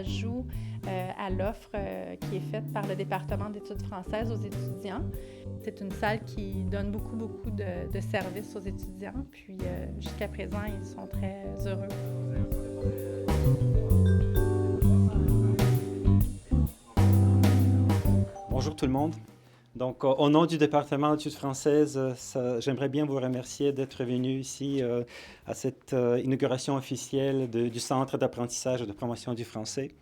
s'ajoute à l'offre qui est faite par le département d'études françaises aux étudiants. C'est une salle qui donne beaucoup de services aux étudiants, puis jusqu'à présent, ils sont très heureux. Bonjour tout le monde. Donc, au nom du département d'études françaises, j'aimerais bien vous remercier d'être venu ici à cette inauguration officielle du Centre d'apprentissage et de promotion du français.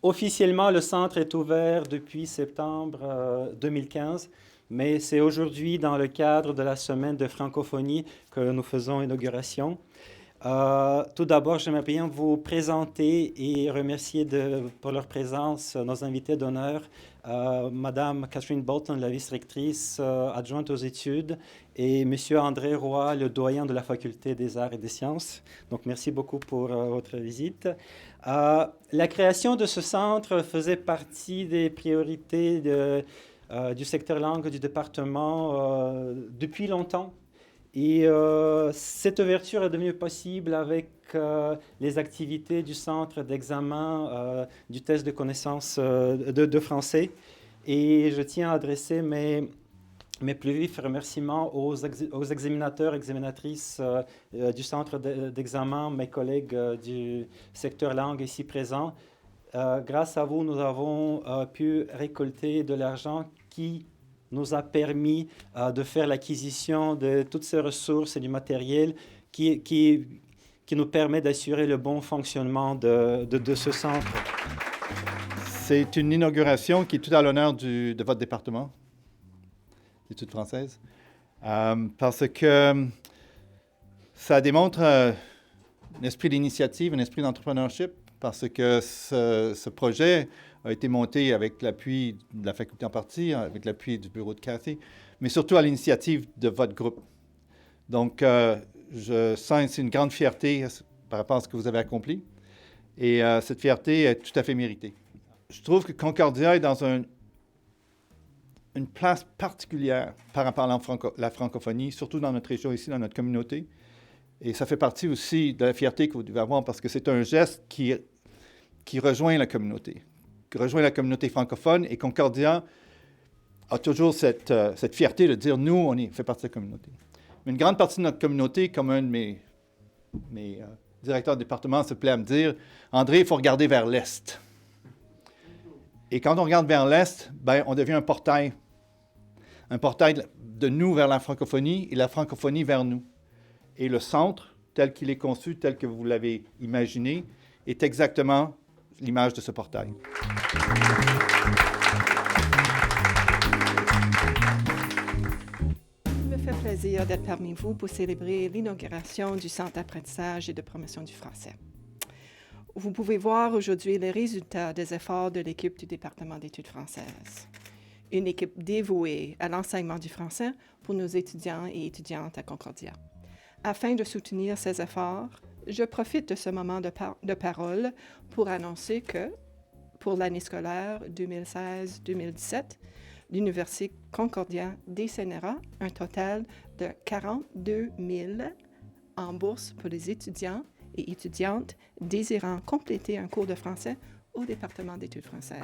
Officiellement, le centre est ouvert depuis septembre 2015, mais c'est aujourd'hui dans le cadre de la semaine de francophonie que nous faisons l'inauguration. Tout d'abord, j'aimerais bien vous présenter et remercier pour leur présence nos invités d'honneur, Madame Catherine Bolton, la vice-rectrice adjointe aux études, et Monsieur André Roy, le doyen de la Faculté des arts et des sciences. Donc, merci beaucoup pour votre visite. La création de ce centre faisait partie des priorités du secteur langue du département depuis longtemps. Et cette ouverture est devenue possible avec les activités du centre d'examen du test de connaissance de français. Et je tiens à adresser mes plus vifs remerciements aux examinateurs et examinatrices du centre d'examen, mes collègues du secteur langue ici présents. Grâce à vous, nous avons pu récolter de l'argent qui nous a permis de faire l'acquisition de toutes ces ressources et du matériel qui nous permet d'assurer le bon fonctionnement de ce centre. C'est une inauguration qui est tout à l'honneur de votre département d'études françaises, parce que ça démontre un esprit d'initiative, un esprit d'entrepreneurship, parce que ce projet a été monté avec l'appui de la faculté en partie, avec l'appui du bureau de Cathy, mais surtout à l'initiative de votre groupe. Donc, je sens une grande fierté par rapport à ce que vous avez accompli, et cette fierté est tout à fait méritée. Je trouve que Concordia est dans une place particulière par rapport à la francophonie, surtout dans notre région ici, dans notre communauté. Et ça fait partie aussi de la fierté que vous devez avoir, parce que c'est un geste qui rejoint la communauté francophone, et Concordia a toujours cette fierté de dire, nous, on fait partie de la communauté. Mais une grande partie de notre communauté, comme un de mes directeurs de département se plaît à me dire, André, il faut regarder vers l'Est. Et quand on regarde vers l'Est, on devient un portail de nous vers la francophonie et la francophonie vers nous. Et le centre, tel qu'il est conçu, tel que vous l'avez imaginé, est exactement l'image de ce portail. Il me fait plaisir d'être parmi vous pour célébrer l'inauguration du Centre d'apprentissage et de promotion du français. Vous pouvez voir aujourd'hui les résultats des efforts de l'équipe du département d'études françaises. Une équipe dévouée à l'enseignement du français pour nos étudiants et étudiantes à Concordia. Afin de soutenir ces efforts, je profite de ce moment de parole pour annoncer que, pour l'année scolaire 2016-2017, l'Université Concordia décernera un total de 42 000 en bourse pour les étudiants et étudiantes désirant compléter un cours de français au département d'études françaises.